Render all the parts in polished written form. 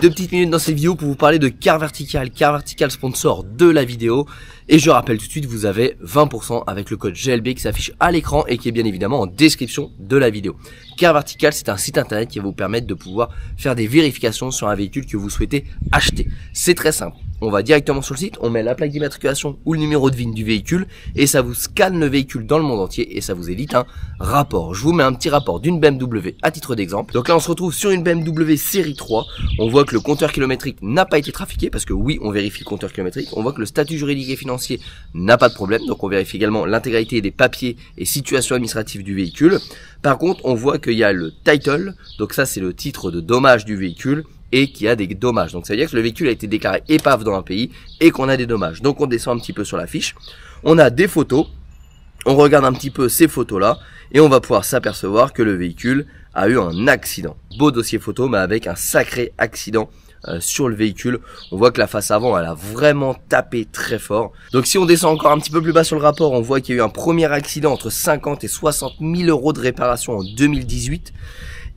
2 petites minutes dans cette vidéo pour vous parler de Car Vertical, sponsor de la vidéo. Et je rappelle tout de suite, vous avez 20% avec le code GLB qui s'affiche à l'écran et qui est bien évidemment en description de la vidéo. Car Vertical, c'est un site internet qui va vous permettre de pouvoir faire des vérifications sur un véhicule que vous souhaitez acheter. C'est très simple. On va directement sur le site, on met la plaque d'immatriculation ou le numéro de VIN du véhicule et ça vous scanne le véhicule dans le monde entier et ça vous évite un rapport. Je vous mets un petit rapport d'une BMW à titre d'exemple. Donc là on se retrouve sur une BMW série 3. On voit que le compteur kilométrique n'a pas été trafiqué parce que oui, on vérifie le compteur kilométrique. On voit que le statut juridique et financier n'a pas de problème. Donc on vérifie également l'intégralité des papiers et situations administratives du véhicule. Par contre, on voit qu'il y a le title. Donc ça c'est le titre de dommage du véhicule et qu'il y a des dommages. Donc ça veut dire que le véhicule a été déclaré épave dans un pays et qu'on a des dommages. Donc on descend un petit peu sur la fiche. On a des photos. On regarde un petit peu ces photos-là et on va pouvoir s'apercevoir que le véhicule a eu un accident. Beau dossier photo, mais avec un sacré accident sur le véhicule. On voit que la face avant, elle a vraiment tapé très fort. Donc si on descend encore un petit peu plus bas sur le rapport, on voit qu'il y a eu un premier accident entre 50 et 60 000 euros de réparation en 2018.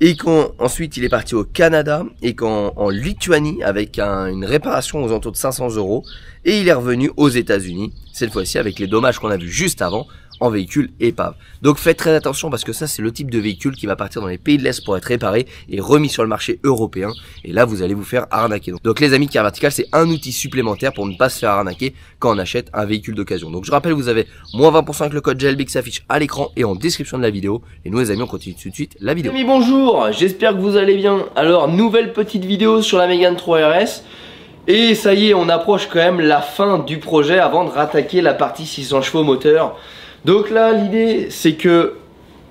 Et ensuite il est parti au Canada et en Lituanie avec une réparation aux alentours de 500 euros. Et il est revenu aux États-Unis, cette fois-ci avec les dommages qu'on a vus juste avant, en véhicule épave. Donc faites très attention parce que ça c'est le type de véhicule qui va partir dans les pays de l'Est pour être réparé et remis sur le marché européen. Et là vous allez vous faire arnaquer. Donc les amis, Car Vertical, c'est un outil supplémentaire pour ne pas se faire arnaquer quand on achète un véhicule d'occasion. Donc je rappelle, vous avez moins 20% avec le code GLB qui s'affiche à l'écran et en description de la vidéo. Et nous les amis, on continue tout de suite la vidéo. Les amis, bonjour, j'espère que vous allez bien. Alors nouvelle petite vidéo sur la Mégane 3 RS. Et ça y est, on approche quand même la fin du projet avant de rattaquer la partie 600 chevaux moteur. Donc là l'idée c'est que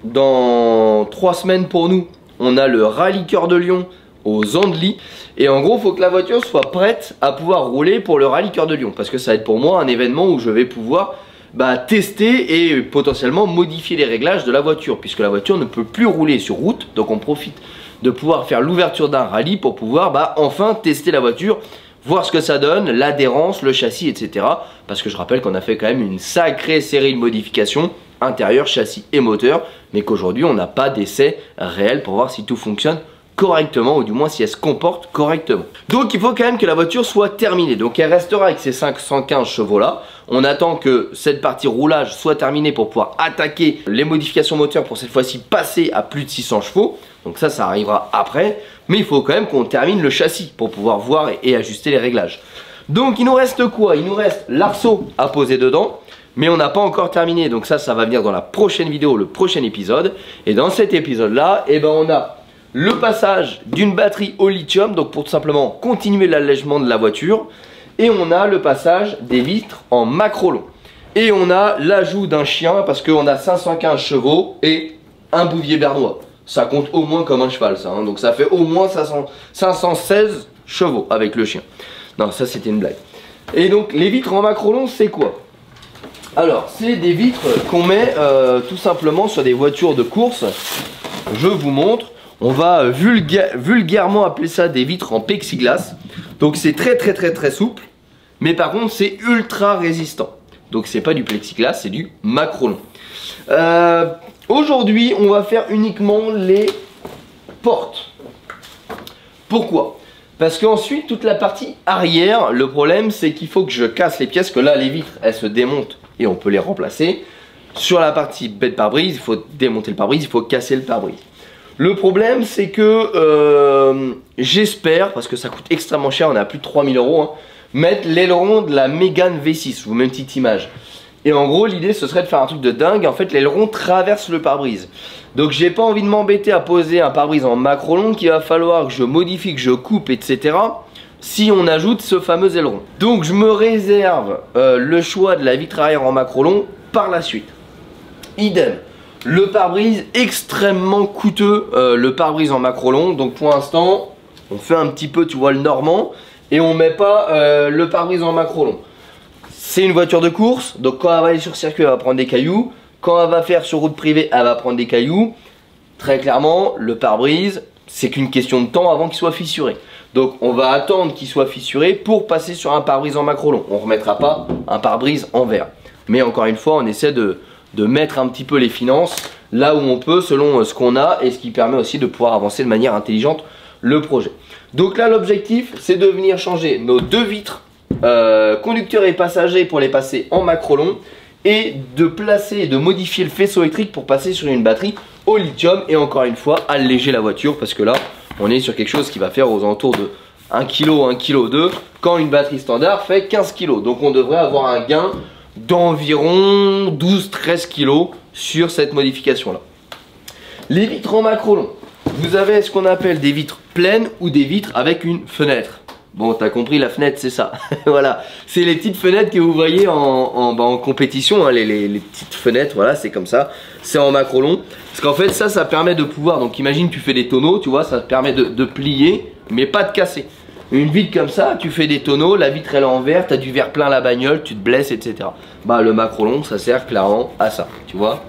dans 3 semaines pour nous, on a le Rallye Cœur de Lion aux Andelys. Et en gros il faut que la voiture soit prête à pouvoir rouler pour le Rallye Cœur de Lion. Parce que ça va être pour moi un événement où je vais pouvoir tester et potentiellement modifier les réglages de la voiture. Puisque la voiture ne peut plus rouler sur route. Donc on profite de pouvoir faire l'ouverture d'un rallye pour pouvoir enfin tester la voiture, voir ce que ça donne, l'adhérence, le châssis, etc. Parce que je rappelle qu'on a fait quand même une sacrée série de modifications, intérieur, châssis et moteur, mais qu'aujourd'hui on n'a pas d'essai réel pour voir si tout fonctionne correctement, ou du moins si elle se comporte correctement. Donc il faut quand même que la voiture soit terminée. Donc elle restera avec ses 515 chevaux là. On attend que cette partie roulage soit terminée pour pouvoir attaquer les modifications moteurs, pour cette fois-ci passer à plus de 600 chevaux. Donc ça arrivera après. Mais il faut quand même qu'on termine le châssis pour pouvoir voir et ajuster les réglages. Donc il nous reste quoi? Il nous reste l'arceau à poser dedans. Mais on n'a pas encore terminé. Donc ça va venir dans la prochaine vidéo, le prochain épisode. Et dans cet épisode là, on a le passage d'une batterie au lithium. Donc pour tout simplement continuer l'allègement de la voiture. Et on a le passage des vitres en macrolon. Et on a l'ajout d'un chien parce qu'on a 515 chevaux et un bouvier bernois. Ça compte au moins comme un cheval ça, hein. Donc ça fait au moins 516 chevaux avec le chien. Non, ça c'était une blague. Et donc les vitres en macrolon c'est quoi? Alors c'est des vitres qu'on met tout simplement sur des voitures de course. Je vous montre. On va vulgairement appeler ça des vitres en plexiglas. Donc c'est très souple. Mais par contre c'est ultra résistant. Donc c'est pas du plexiglas, c'est du macrolon. Aujourd'hui, on va faire uniquement les portes. Pourquoi? Parce qu'ensuite, toute la partie arrière, le problème, c'est qu'il faut que je casse les pièces, que là, les vitres, elles se démontent et on peut les remplacer. Sur la partie bête pare-brise, il faut démonter le pare-brise, il faut casser le pare-brise. Le problème, c'est que j'espère, parce que ça coûte extrêmement cher, on est à plus de 3000 euros, hein, mettre l'aileron de la Mégane V6. Je vous mets une petite image. Et en gros l'idée ce serait de faire un truc de dingue. En fait l'aileron traverse le pare-brise. Donc j'ai pas envie de m'embêter à poser un pare-brise en macrolon qu'il va falloir que je modifie, que je coupe, etc. si on ajoute ce fameux aileron. Donc je me réserve le choix de la vitre arrière en macrolon par la suite. Idem. Le pare-brise extrêmement coûteux, le pare-brise en macrolon. Donc pour l'instant on fait un petit peu, tu vois, le normand. Et on met pas le pare-brise en macrolon. C'est une voiture de course, donc quand elle va aller sur circuit, elle va prendre des cailloux. Quand elle va faire sur route privée, elle va prendre des cailloux. Très clairement, le pare-brise, c'est qu'une question de temps avant qu'il soit fissuré. Donc on va attendre qu'il soit fissuré pour passer sur un pare-brise en macrolon. On ne remettra pas un pare-brise en verre. Mais encore une fois, on essaie de mettre un petit peu les finances là où on peut, selon ce qu'on a, et ce qui permet aussi de pouvoir avancer de manière intelligente le projet. Donc là l'objectif c'est de venir changer nos deux vitres conducteurs et passagers pour les passer en macrolon et de placer et de modifier le faisceau électrique pour passer sur une batterie au lithium et encore une fois alléger la voiture parce que là on est sur quelque chose qui va faire aux alentours de 1 kg, 1 kg 2 quand une batterie standard fait 15 kg. Donc on devrait avoir un gain d'environ 12-13 kg sur cette modification là. Les vitres en macrolon, vous avez ce qu'on appelle des vitres pleines ou des vitres avec une fenêtre. Bon, t'as compris, la fenêtre c'est ça. Voilà, c'est les petites fenêtres que vous voyez en compétition, hein, les petites fenêtres, voilà, c'est comme ça. C'est en macrolon. Parce qu'en fait, ça permet de pouvoir, donc imagine tu fais des tonneaux, tu vois, ça te permet de plier, mais pas de casser. Une vitre comme ça, tu fais des tonneaux, la vitre elle est en verre, t'as du verre plein la bagnole, tu te blesses, etc. Bah, le macrolon, ça sert clairement à ça, tu vois.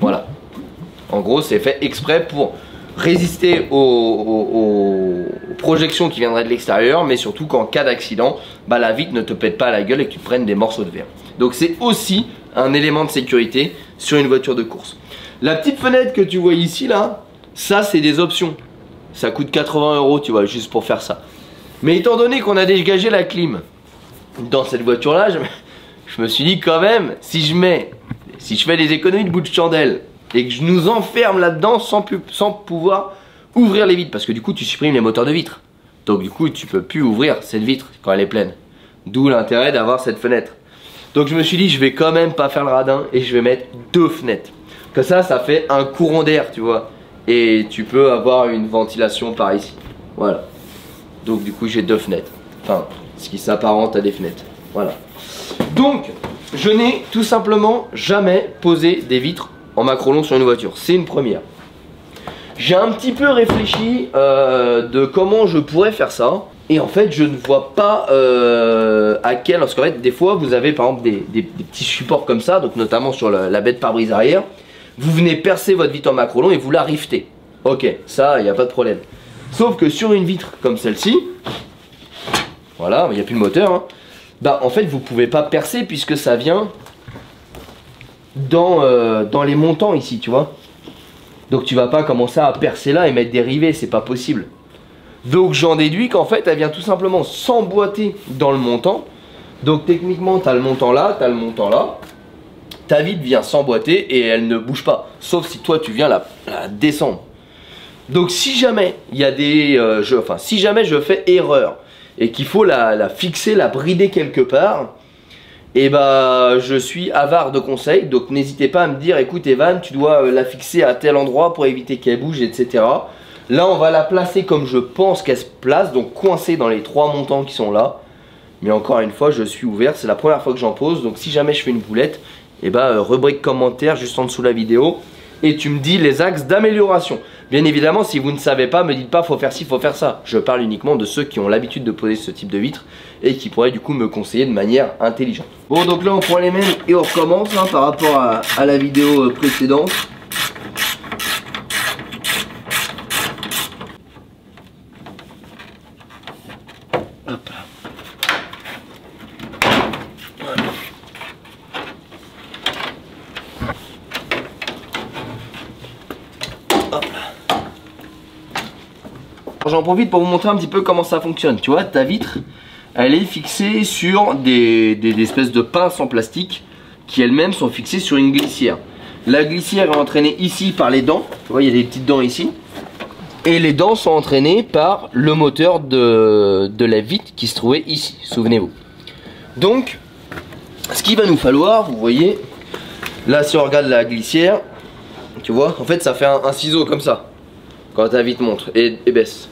Voilà. En gros, c'est fait exprès pour résister aux projections qui viendraient de l'extérieur, mais surtout qu'en cas d'accident, bah, la vitre ne te pète pas la gueule et que tu prennes des morceaux de verre. Donc c'est aussi un élément de sécurité sur une voiture de course. La petite fenêtre que tu vois ici là, ça c'est des options. Ça coûte 80 €, tu vois, juste pour faire ça. Mais étant donné qu'on a dégagé la clim dans cette voiture là, je me suis dit quand même, si je fais des économies de bout de chandelle et que je nous enferme là-dedans sans pouvoir ouvrir les vitres, parce que du coup tu supprimes les moteurs de vitres, donc du coup tu peux plus ouvrir cette vitre quand elle est pleine, d'où l'intérêt d'avoir cette fenêtre. Donc je me suis dit je vais quand même pas faire le radin et je vais mettre deux fenêtres, que ça fait un courant d'air, tu vois, et tu peux avoir une ventilation par ici, voilà. Donc du coup j'ai deux fenêtres, enfin ce qui s'apparente à des fenêtres, voilà. Donc je n'ai tout simplement jamais posé des vitres en macrolon sur une voiture, c'est une première. J'ai un petit peu réfléchi de comment je pourrais faire ça. Et en fait je ne vois pas à quel, parce qu'en fait des fois vous avez par exemple des petits supports comme ça, donc notamment sur la baie de pare-brise arrière. Vous venez percer votre vitre en macrolon et vous la riftez. Ok, ça il n'y a pas de problème. Sauf que sur une vitre comme celle-ci, voilà, il n'y a plus le moteur, hein, bah en fait vous pouvez pas percer puisque ça vient dans les montants ici, tu vois. Donc tu vas pas commencer à percer là et mettre des rivets, c'est pas possible. Donc j'en déduis qu'en fait elle vient tout simplement s'emboîter dans le montant. Donc techniquement tu as le montant là, tu as le montant là. Ta vitre vient s'emboîter et elle ne bouge pas. Sauf si toi tu viens la descendre. Donc si jamais il y a des si jamais je fais erreur et qu'il faut la fixer, la brider quelque part, et bah je suis avare de conseils, donc n'hésitez pas à me dire écoute Evan, tu dois la fixer à tel endroit pour éviter qu'elle bouge, etc. Là on va la placer comme je pense qu'elle se place, donc coincée dans les trois montants qui sont là. Mais encore une fois je suis ouvert, c'est la première fois que j'en pose, donc si jamais je fais une boulette, et bah rubrique commentaire juste en dessous de la vidéo et tu me dis les axes d'amélioration. Bien évidemment si vous ne savez pas, me dites pas faut faire ci, faut faire ça. Je parle uniquement de ceux qui ont l'habitude de poser ce type de vitre et qui pourraient du coup me conseiller de manière intelligente. Bon donc là on prend les mêmes et on recommence hein, par rapport à la vidéo précédente. Hop. J'en profite pour vous montrer un petit peu comment ça fonctionne. Tu vois, ta vitre, elle est fixée sur des espèces de pinces en plastique qui elles-mêmes sont fixées sur une glissière. La glissière est entraînée ici par les dents. Tu vois, il y a des petites dents ici. Et les dents sont entraînées par le moteur de la vitre qui se trouvait ici, souvenez-vous. Donc, ce qu'il va nous falloir, vous voyez, là si on regarde la glissière, tu vois, en fait ça fait un ciseau comme ça. Quand ta vitre monte et baisse.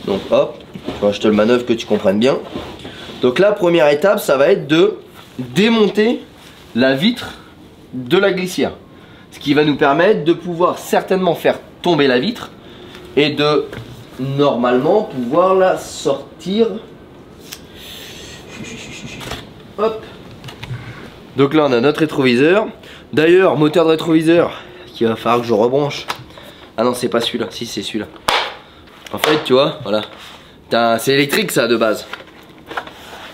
Donc hop, tu vois, je te le manœuvre que tu comprennes bien. Donc la première étape, ça va être de démonter la vitre de la glissière. Ce qui va nous permettre de pouvoir certainement faire tomber la vitre et de normalement pouvoir la sortir. Hop. Donc là on a notre rétroviseur. D'ailleurs, moteur de rétroviseur qu'il va falloir que je rebranche. Ah non, c'est pas celui-là, si c'est celui-là. En fait, tu vois, voilà. C'est électrique ça de base.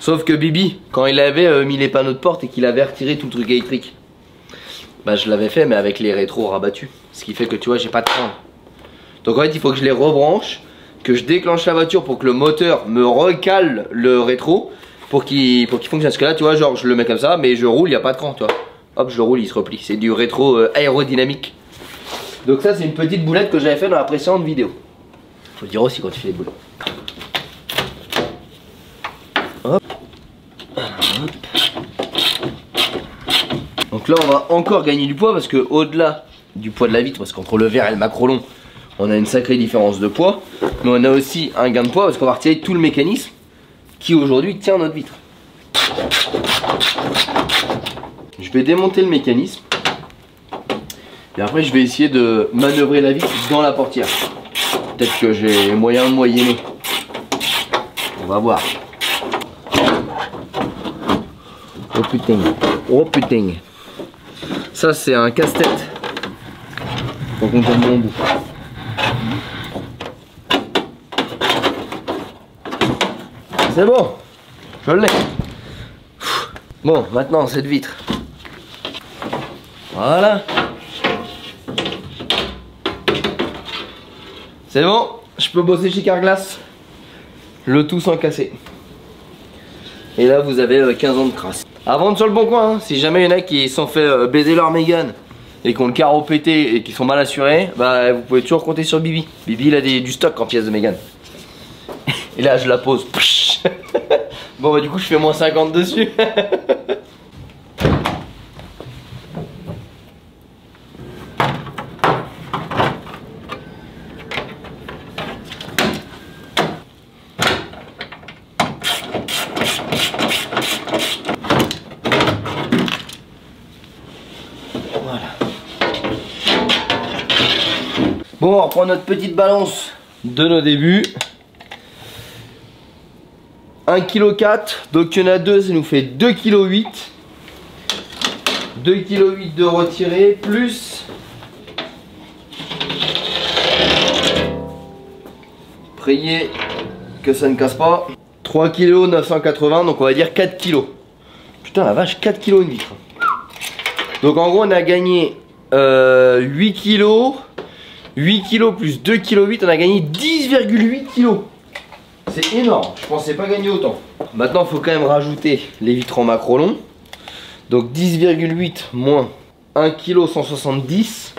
Sauf que Bibi, quand il avait mis les panneaux de porte et qu'il avait retiré tout le truc électrique, bah je l'avais fait mais avec les rétros rabattus. Ce qui fait que tu vois, j'ai pas de frein. Donc en fait, il faut que je les rebranche que je déclenche la voiture pour que le moteur me recale le rétro pour qu'il fonctionne. Parce que là, tu vois, genre je le mets comme ça, mais je roule, il n'y a pas de cran, tu vois. Hop, je le roule, il se replie. C'est du rétro aérodynamique. Donc ça, c'est une petite boulette que j'avais fait dans la précédente vidéo. Faut le dire aussi quand tu fais les boulots. Hop. Hop. Donc là, on va encore gagner du poids parce que au-delà du poids de la vitre, parce qu'entre le verre et le macrolon, on a une sacrée différence de poids, mais on a aussi un gain de poids parce qu'on va retirer tout le mécanisme qui aujourd'hui tient notre vitre. Je vais démonter le mécanisme et après je vais essayer de manœuvrer la vitre dans la portière. Peut-être que j'ai moyen de moyenner. On va voir. Oh putain, oh putain. Ça c'est un casse-tête. Donc on tombe bon bout. C'est bon, je l'ai. Bon, maintenant cette vitre. Voilà. C'est bon, je peux bosser chez Carglass. Le tout sans casser. Et là vous avez 15 ans de crasse. À vendre sur le bon coin, hein. Si jamais il y en a qui sont fait baiser leur Mégane et qui ont le carreau pété et qui sont mal assurés, bah vous pouvez toujours compter sur Bibi. Bibi il a du stock en pièces de Mégane. Et là je la pose. Bon bah du coup je fais moins 50 dessus. Voilà. Bon, on reprend notre petite balance de nos débuts. 1,4 kg, donc il y en a deux, ça nous fait 2,8 kg. 2,8 kg de retiré, plus prier que ça ne casse pas. 3 kg 980, donc on va dire 4 kg. Putain la vache, 4 kg une vitre. Donc en gros on a gagné 8 kg. 8 kg plus 2,8 kg, on a gagné 10,8 kg. C'est énorme, je pensais pas gagner autant. Maintenant il faut quand même rajouter les vitres en macrolon. Donc 10,8 moins 1 kg 170.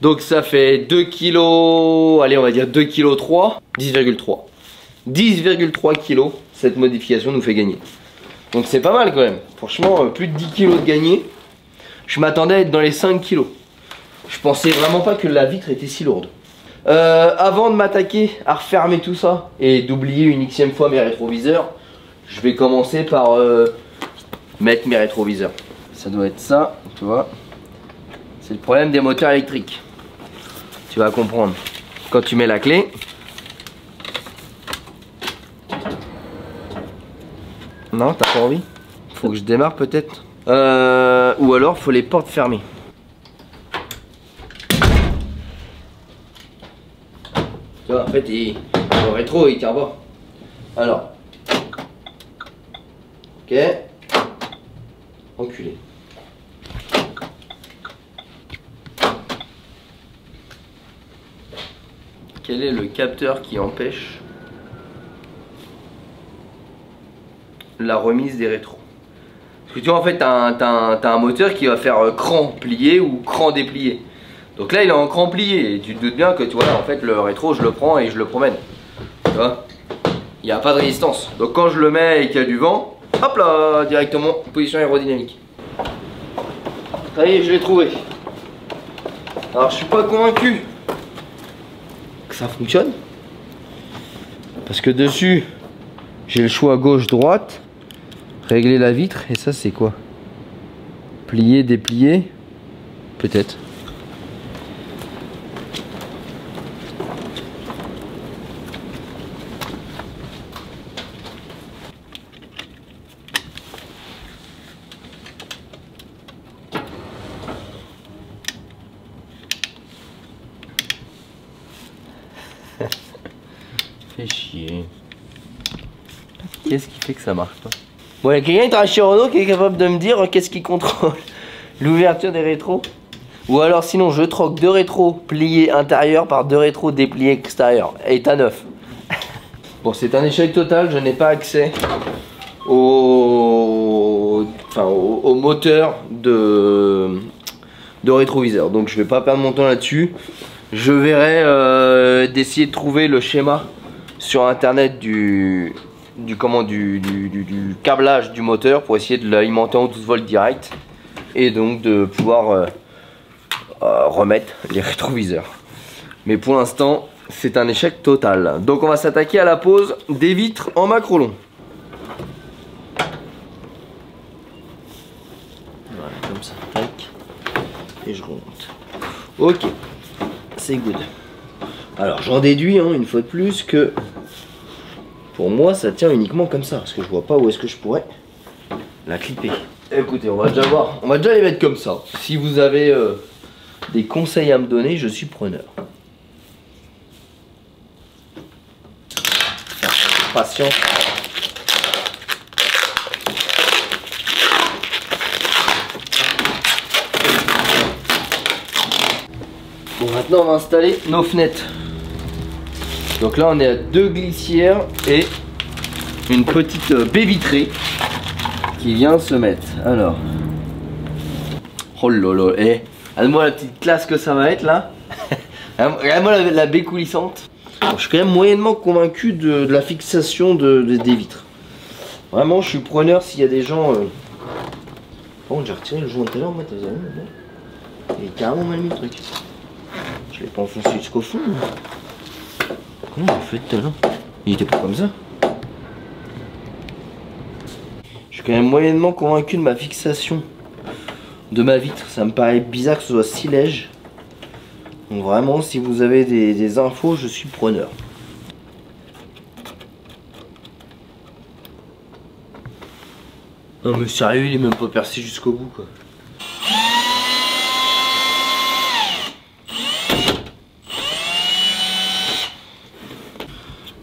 Donc ça fait 2 kg, allez on va dire 2 kg 3, 10,3. 10,3 kg cette modification nous fait gagner. Donc c'est pas mal quand même. Franchement plus de 10 kg de gagné. Je m'attendais à être dans les 5 kg. Je pensais vraiment pas que la vitre était si lourde. Avant de m'attaquer à refermer tout ça et d'oublier une xème fois mes rétroviseurs, je vais commencer par mettre mes rétroviseurs. Ça doit être ça, tu vois. C'est le problème des moteurs électriques. Tu vas comprendre. Quand tu mets la clé, non, t'as pas envie? Faut que je démarre peut-être. Ou alors faut les portes fermées. Tu vois, en fait, le rétro il tient pas. Alors, ok, enculé. Quel est le capteur qui empêche la remise des rétros? Parce que tu vois en fait t'as un moteur qui va faire cran plié ou cran déplié. Donc là il est en cran plié et tu te doutes bien que tu vois en fait le rétro je le prends et je le promène. Tu vois, il n'y a pas de résistance. Donc quand je le mets et qu'il y a du vent, hop là, directement position aérodynamique. Ça y est, je l'ai trouvé. Alors je suis pas convaincu que ça fonctionne. Parce que dessus j'ai le choix gauche-droite. Régler la vitre, et ça c'est quoi? Plier, déplier? Peut-être. Fais chier. Qu'est-ce qui fait que ça marche pas? Bon, il y a quelqu'un chez Renault qui est capable de me dire qu'est-ce qui contrôle l'ouverture des rétros. Ou alors sinon je troque 2 rétros pliés intérieurs par 2 rétros dépliés extérieurs. Et t'as 9. Bon, c'est un échec total, je n'ai pas accès au moteur de rétroviseur. Donc je vais pas perdre mon temps là-dessus. Je verrai d'essayer de trouver le schéma sur internet du câblage du moteur pour essayer de l'alimenter en 12 volts direct. Et donc de pouvoir remettre les rétroviseurs. Mais pour l'instant c'est un échec total. Donc on va s'attaquer à la pose des vitres en macrolon. Voilà, comme ça, tac. Et je remonte. Ok, c'est good. Alors j'en déduis une fois de plus que pour moi ça tient uniquement comme ça, parce que je vois pas où est-ce que je pourrais la clipper. Écoutez, on va déjà voir, on va déjà les mettre comme ça. Si vous avez des conseils à me donner, je suis preneur. Patient. Bon, maintenant on va installer nos fenêtres. Donc là on est à 2 glissières et une petite baie vitrée qui vient se mettre. Alors, oh lolo, regarde-moi la petite classe que ça va être là. Regarde-moi la baie coulissante. Je suis quand même moyennement convaincu de la fixation des vitres. Vraiment, je suis preneur s'il y a des gens. Bon, j'ai retiré le joint tout à l'heure, moi, t'as vu, il est carrément mal mis le truc. Je l'ai pas enfoncé jusqu'au fond. Comment j'ai fait tout à l'heure? Il était pas comme ça. Je suis quand même moyennement convaincu de ma fixation de ma vitre. Ça me paraît bizarre que ce soit si léger. Donc vraiment, si vous avez des infos, je suis preneur. Non mais sérieux, il est même pas percé jusqu'au bout quoi.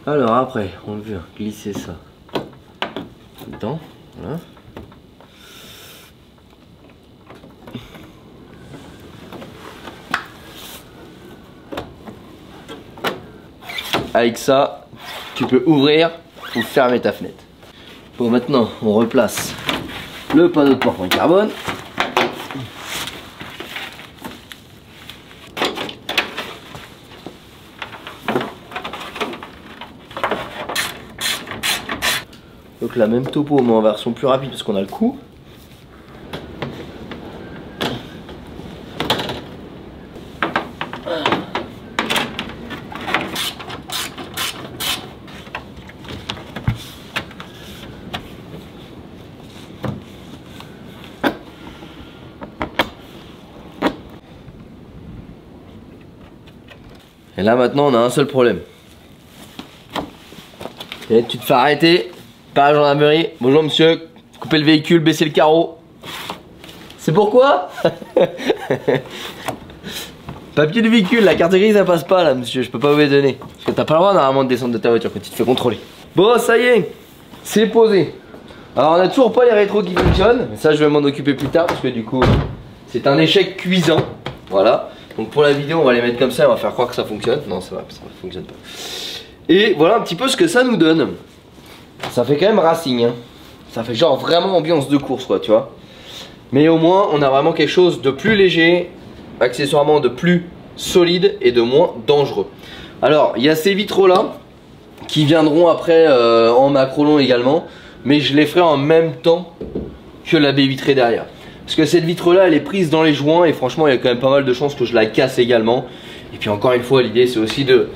Alors après, on veut glisser ça dedans, voilà. Avec ça, tu peux ouvrir ou fermer ta fenêtre. Bon, maintenant, on replace le panneau de porte en carbone. Donc la même topo, mais en version plus rapide parce qu'on a le coup. Et là maintenant on a un seul problème. Et tu te fais arrêter par la gendarmerie. Bonjour monsieur, coupez le véhicule, baissez le carreau. C'est pourquoi? Papier de véhicule, la carte grise ça passe pas là monsieur, je peux pas vous les donner. Parce que t'as pas le droit normalement de descendre de ta voiture quand tu te fais contrôler. Bon ça y est, c'est posé. Alors on a toujours pas les rétros qui fonctionnent. Ça je vais m'en occuper plus tard parce que du coup c'est un échec cuisant. Voilà. Donc pour la vidéo on va les mettre comme ça, on va faire croire que ça fonctionne. Non ça fonctionne pas. Et voilà un petit peu ce que ça nous donne. Ça fait quand même racing hein. Ça fait genre vraiment ambiance de course quoi tu vois. Mais au moins on a vraiment quelque chose de plus léger, accessoirement de plus solide et de moins dangereux. Alors il y a ces vitraux là qui viendront après en macrolon également. Mais je les ferai en même temps que la baie vitrée derrière. Parce que cette vitre là elle est prise dans les joints et franchement il y a quand même pas mal de chances que je la casse également. Et puis encore une fois l'idée c'est aussi de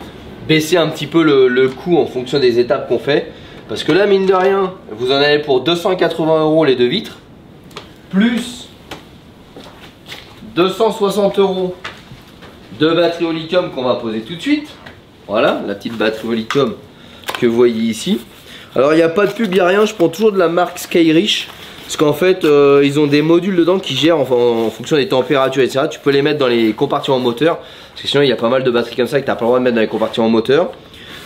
baisser un petit peu le coût en fonction des étapes qu'on fait. Parce que là mine de rien vous en avez pour 280 € les deux vitres. Plus 260 € de batterie au lithium qu'on va poser tout de suite. Voilà la petite batterie au lithium que vous voyez ici. Alors il n'y a pas de pub, il n'y a rien, je prends toujours de la marque Skyreach. Parce qu'en fait, ils ont des modules dedans qui gèrent en fonction des températures, etc. Tu peux les mettre dans les compartiments moteurs. Parce que sinon, il y a pas mal de batteries comme ça que tu n'as pas le droit de mettre dans les compartiments moteurs.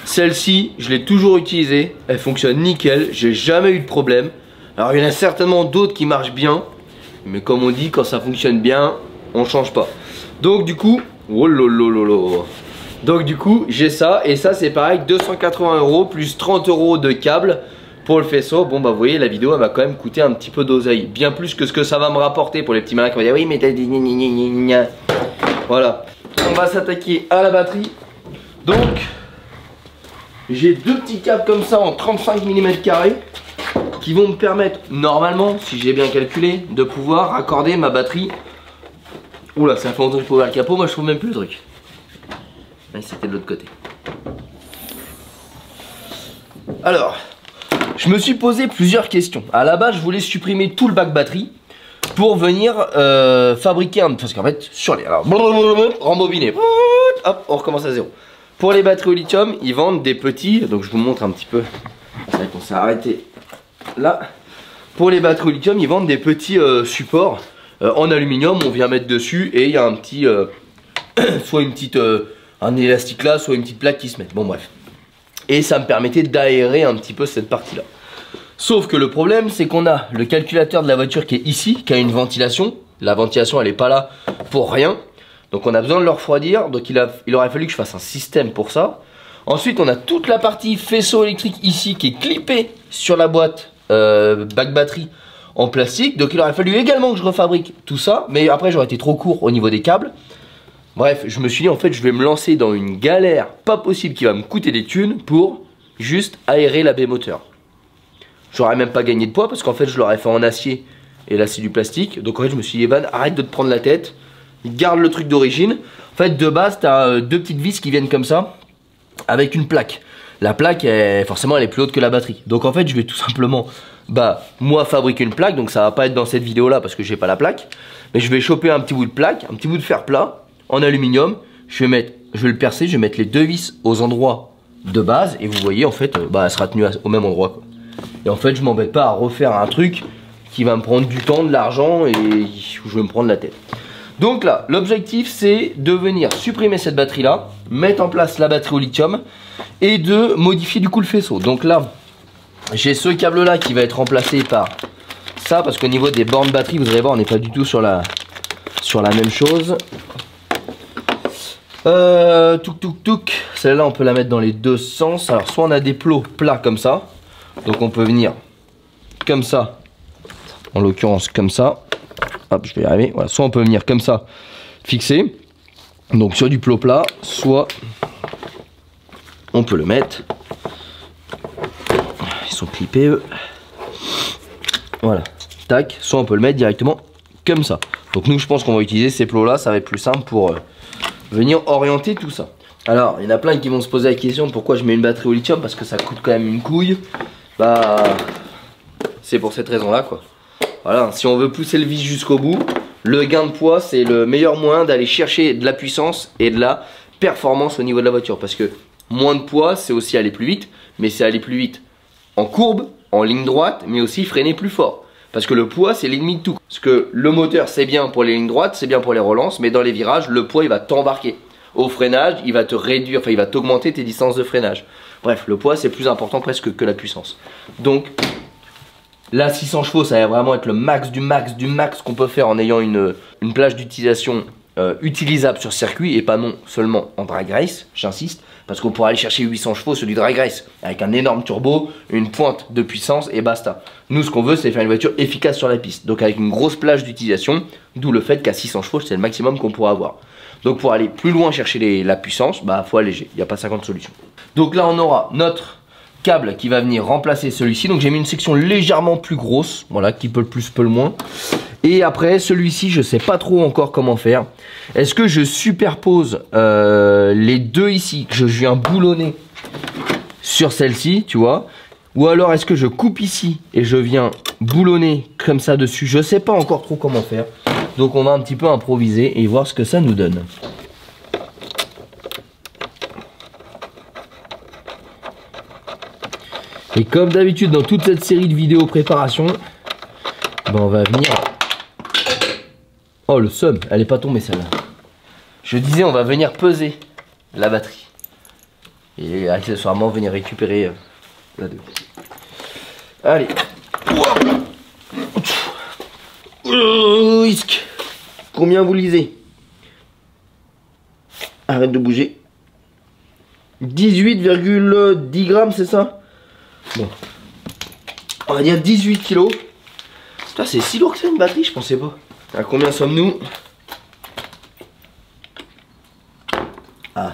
Celle-ci, je l'ai toujours utilisée. Elle fonctionne nickel. J'ai jamais eu de problème. Alors, il y en a certainement d'autres qui marchent bien. Mais comme on dit, quand ça fonctionne bien, on change pas. Donc du coup, oh lolololo. Donc du coup j'ai ça, et ça c'est pareil, 280 € plus 30 € de câble pour le faisceau. Bon bah vous voyez, la vidéo elle m'a quand même coûté un petit peu d'oseille, bien plus que ce que ça va me rapporter pour les petits malins qui vont dire oui mais t'as dit gna gna gna gna. Voilà, on va s'attaquer à la batterie. Donc j'ai deux petits câbles comme ça en 35 mm carrés qui vont me permettre normalement, si j'ai bien calculé, de pouvoir raccorder ma batterie. Oula, ça fait longtemps que je peux ouvrir le capot, moi je trouve même plus le truc. Mais c'était de l'autre côté. Alors, je me suis posé plusieurs questions. À la base, je voulais supprimer tout le bac batterie pour venir fabriquer un... Parce qu'en fait, sur les... Alors, rembobiner. Hop, on recommence à zéro. Pour les batteries au lithium, ils vendent des petits... Donc je vous montre un petit peu. C'est vrai qu'on s'est arrêté là. Pour les batteries au lithium, ils vendent des petits supports en aluminium. On vient mettre dessus et il y a un petit... soit une petite... un élastique là, soit une petite plaque qui se met. Bon bref. Et ça me permettait d'aérer un petit peu cette partie là. Sauf que le problème c'est qu'on a le calculateur de la voiture qui est ici, qui a une ventilation. La ventilation elle est pas là pour rien. Donc on a besoin de le refroidir. Donc il aurait fallu que je fasse un système pour ça. Ensuite on a toute la partie faisceau électrique ici qui est clippée sur la boîte bac batterie en plastique. Donc il aurait fallu également que je refabrique tout ça. Mais après j'aurais été trop court au niveau des câbles. Bref, je me suis dit en fait je vais me lancer dans une galère pas possible qui va me coûter des thunes pour juste aérer la baie moteur. J'aurais même pas gagné de poids parce qu'en fait je l'aurais fait en acier et là c'est du plastique. Donc en fait je me suis dit Evan, arrête de te prendre la tête, garde le truc d'origine. En fait de base tu as deux petites vis qui viennent comme ça avec une plaque. La plaque forcément elle est plus haute que la batterie. Donc en fait je vais tout simplement moi fabriquer une plaque. Donc ça va pas être dans cette vidéo là parce que j'ai pas la plaque. Mais je vais choper un petit bout de plaque, un petit bout de fer plat en aluminium, je vais le percer, je vais mettre les deux vis aux endroits de base et vous voyez en fait elle sera tenue au même endroit quoi. Et en fait je m'embête pas à refaire un truc qui va me prendre du temps, de l'argent et je vais me prendre la tête. Donc là l'objectif c'est de venir supprimer cette batterie là, mettre en place la batterie au lithium et de modifier du coup le faisceau. Donc là j'ai ce câble là qui va être remplacé par ça parce qu'au niveau des bornes batterie vous allez voir on n'est pas du tout sur la même chose. Celle-là on peut la mettre dans les deux sens. Alors soit on a des plots plats comme ça, donc on peut venir comme ça, en l'occurrence comme ça, hop je vais y arriver, voilà. Soit on peut venir comme ça, fixé, donc sur du plot plat, soit on peut le mettre, ils sont clippés eux, voilà, tac, soit on peut le mettre directement comme ça. Donc nous je pense qu'on va utiliser ces plots là, ça va être plus simple pour venir orienter tout ça. Alors il y en a plein qui vont se poser la question pourquoi je mets une batterie au lithium, parce que ça coûte quand même une couille. C'est pour cette raison là quoi. Voilà, si on veut pousser le vis jusqu'au bout, le gain de poids c'est le meilleur moyen d'aller chercher de la puissance et de la performance au niveau de la voiture. Parce que moins de poids c'est aussi aller plus vite, mais c'est aller plus vite en courbe, en ligne droite, mais aussi freiner plus fort. Parce que le poids c'est l'ennemi de tout. Parce que le moteur c'est bien pour les lignes droites, c'est bien pour les relances, mais dans les virages le poids il va t'embarquer. Au freinage il va te réduire, enfin il va t'augmenter tes distances de freinage. Bref, le poids c'est plus important presque que la puissance. Donc là 600 chevaux ça va vraiment être le max du max du max qu'on peut faire en ayant une plage d'utilisation utilisable sur circuit et pas non seulement en drag race, j'insiste. Parce qu'on pourra aller chercher 800 chevaux sur du drag race avec un énorme turbo, une pointe de puissance et basta. Nous ce qu'on veut c'est faire une voiture efficace sur la piste. Donc avec une grosse plage d'utilisation, d'où le fait qu'à 600 chevaux c'est le maximum qu'on pourra avoir. Donc pour aller plus loin chercher la puissance, faut alléger, il n'y a pas 50 solutions. Donc là on aura notre câble qui va venir remplacer celui-ci. Donc j'ai mis une section légèrement plus grosse, voilà, qui peut le plus, peut le moins. Et après celui-ci je sais pas trop encore comment faire. Est-ce que je superpose les deux ici, que je viens boulonner sur celle-ci, tu vois, ou alors est-ce que je coupe ici et je viens boulonner comme ça dessus? Je sais pas encore trop comment faire. Donc on va un petit peu improviser et voir ce que ça nous donne. Et comme d'habitude dans toute cette série de vidéos préparation, on va venir... Oh le seum, elle est pas tombée celle-là. Je disais on va venir peser la batterie. Et accessoirement venir récupérer la 2. Allez. Combien vous lisez? Arrête de bouger. 18,10 grammes, c'est ça? Bon. On va dire 18 kilos. Putain, c'est si lourd que ça une batterie, je pensais pas. À combien sommes-nous? Ah.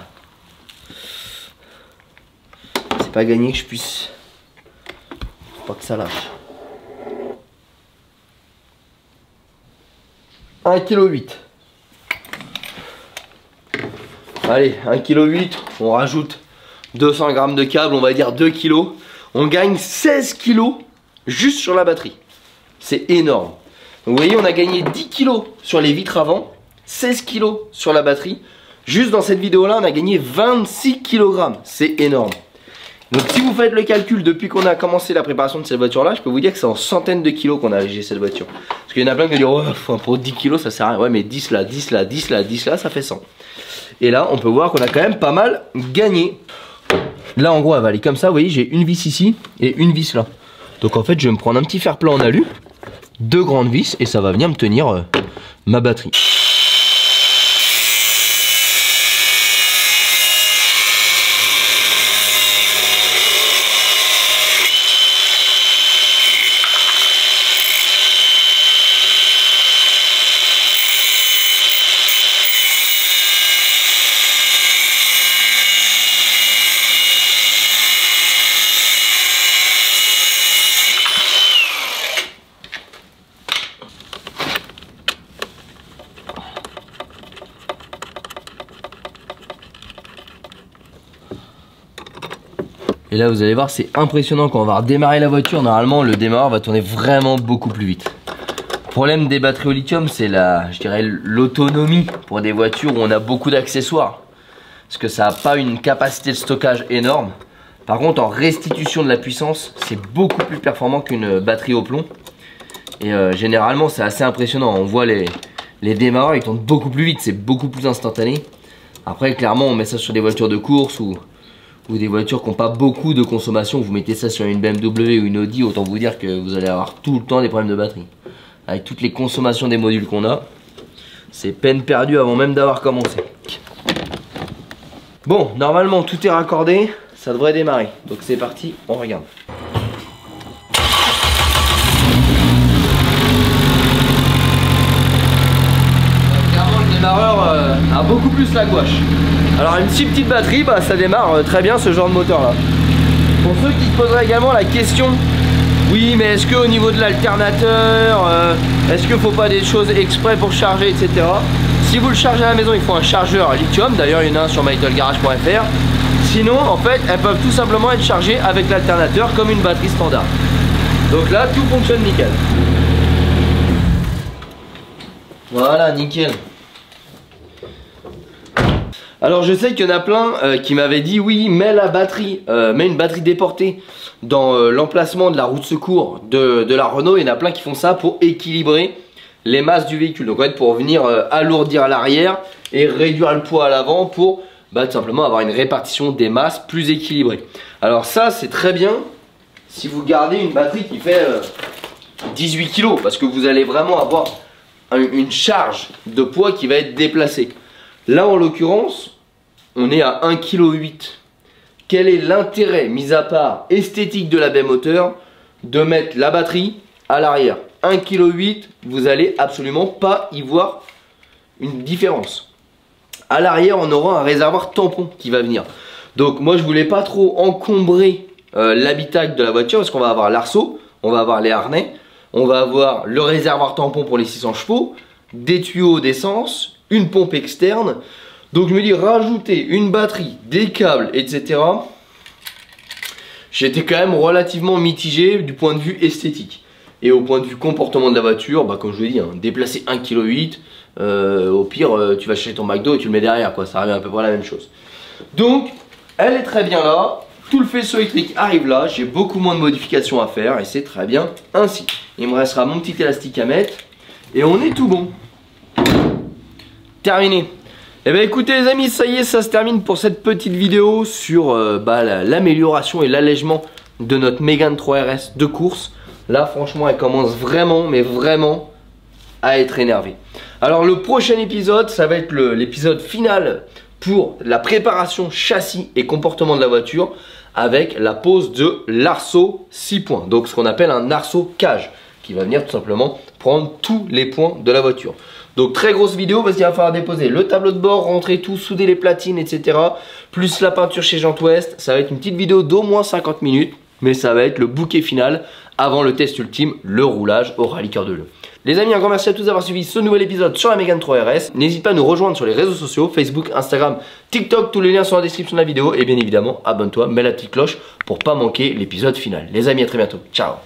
C'est pas gagné que je puisse. Faut pas que ça lâche. 1,8 kg. Allez, 1,8 kg, on rajoute 200 grammes de câble, on va dire 2 kg. On gagne 16 kg juste sur la batterie. C'est énorme. Donc vous voyez, on a gagné 10 kg sur les vitres avant, 16 kg sur la batterie. Juste dans cette vidéo-là, on a gagné 26 kg. C'est énorme. Donc si vous faites le calcul depuis qu'on a commencé la préparation de cette voiture-là, je peux vous dire que c'est en centaines de kilos qu'on a allégé cette voiture. Parce qu'il y en a plein qui disent, oh, pour 10 kilos ça sert à rien. Ouais, mais 10 là, 10 là, 10 là, 10 là, ça fait 100. Et là, on peut voir qu'on a quand même pas mal gagné. Là, en gros, elle va aller comme ça. Vous voyez, j'ai une vis ici et une vis là. Donc en fait, je vais me prendre un petit fer plat en alu, 2 grandes vis, et ça va venir me tenir ma batterie. Et là vous allez voir, c'est impressionnant quand on va redémarrer la voiture. Normalement le démarreur va tourner vraiment beaucoup plus vite. Le problème des batteries au lithium, c'est je dirais l'autonomie pour des voitures où on a beaucoup d'accessoires. Parce que ça n'a pas une capacité de stockage énorme. Par contre en restitution de la puissance, c'est beaucoup plus performant qu'une batterie au plomb. Et généralement c'est assez impressionnant. On voit les démarreurs, ils tournent beaucoup plus vite, c'est beaucoup plus instantané. Après clairement on met ça sur des voitures de course ou des voitures qui n'ont pas beaucoup de consommation. Vous mettez ça sur une BMW ou une Audi, autant vous dire que vous allez avoir tout le temps des problèmes de batterie. Avec toutes les consommations des modules qu'on a, c'est peine perdue avant même d'avoir commencé. Bon, normalement tout est raccordé, ça devrait démarrer. Donc c'est parti, on regarde. Clairement le démarreur a beaucoup plus la gouache. Alors une si petite batterie, bah, ça démarre très bien ce genre de moteur là. Pour ceux qui se poseraient également la question, oui mais est-ce qu'au niveau de l'alternateur, est-ce qu'il ne faut pas des choses exprès pour charger, etc. Si vous le chargez à la maison, il faut un chargeur lithium, d'ailleurs il y en a un sur mytolgarage.fr. Sinon en fait elles peuvent tout simplement être chargées avec l'alternateur comme une batterie standard. Donc là tout fonctionne nickel. Voilà, nickel. Alors je sais qu'il y en a plein qui m'avaient dit oui, mets la batterie, mets une batterie déportée dans l'emplacement de la roue de secours de la Renault. Il y en a plein qui font ça pour équilibrer les masses du véhicule. Donc en fait pour venir alourdir à l'arrière et réduire le poids à l'avant pour tout simplement avoir une répartition des masses plus équilibrée. Alors ça c'est très bien si vous gardez une batterie qui fait 18 kg parce que vous allez vraiment avoir une charge de poids qui va être déplacée. Là en l'occurrence on est à 1,8 kg. Quel est l'intérêt, mis à part esthétique de la baie moteur, de mettre la batterie à l'arrière? 1,8 kg, vous allez absolument pas y voir une différence. À l'arrière on aura un réservoir tampon qui va venir. Donc moi je voulais pas trop encombrer l'habitacle de la voiture parce qu'on va avoir l'arceau, on va avoir les harnais, on va avoir le réservoir tampon pour les 600 chevaux, des tuyaux d'essence, une pompe externe. Donc je me dis rajouter une batterie, des câbles, etc. J'étais quand même relativement mitigé du point de vue esthétique. Et au point de vue comportement de la voiture, comme je vous l'ai dit, déplacer 1,8 kg, au pire tu vas chercher ton McDo et tu le mets derrière, quoi. Ça revient à peu près à la même chose. Donc elle est très bien là. Tout le faisceau électrique arrive là. J'ai beaucoup moins de modifications à faire et c'est très bien ainsi. Il me restera mon petit élastique à mettre et on est tout bon. Terminé. Et bien écoutez les amis, ça y est, ça se termine pour cette petite vidéo sur l'amélioration et l'allègement de notre Mégane 3 RS de course. Là franchement elle commence vraiment, mais vraiment à être énervé. Alors le prochain épisode, ça va être l'épisode final pour la préparation châssis et comportement de la voiture avec la pose de l'arceau 6 points. Donc ce qu'on appelle un arceau cage qui va venir tout simplement prendre tous les points de la voiture. Donc très grosse vidéo parce qu'il va falloir déposer le tableau de bord, rentrer tout, souder les platines, etc. Plus la peinture chez Gent Ouest. Ça va être une petite vidéo d'au moins 50 minutes. Mais ça va être le bouquet final avant le test ultime, le roulage au rallye cœur de lion. Les amis, un grand merci à tous d'avoir suivi ce nouvel épisode sur la Mégane 3 RS. N'hésite pas à nous rejoindre sur les réseaux sociaux, Facebook, Instagram, TikTok, tous les liens sont dans la description de la vidéo. Et bien évidemment, abonne-toi, mets la petite cloche pour pas manquer l'épisode final. Les amis, à très bientôt. Ciao.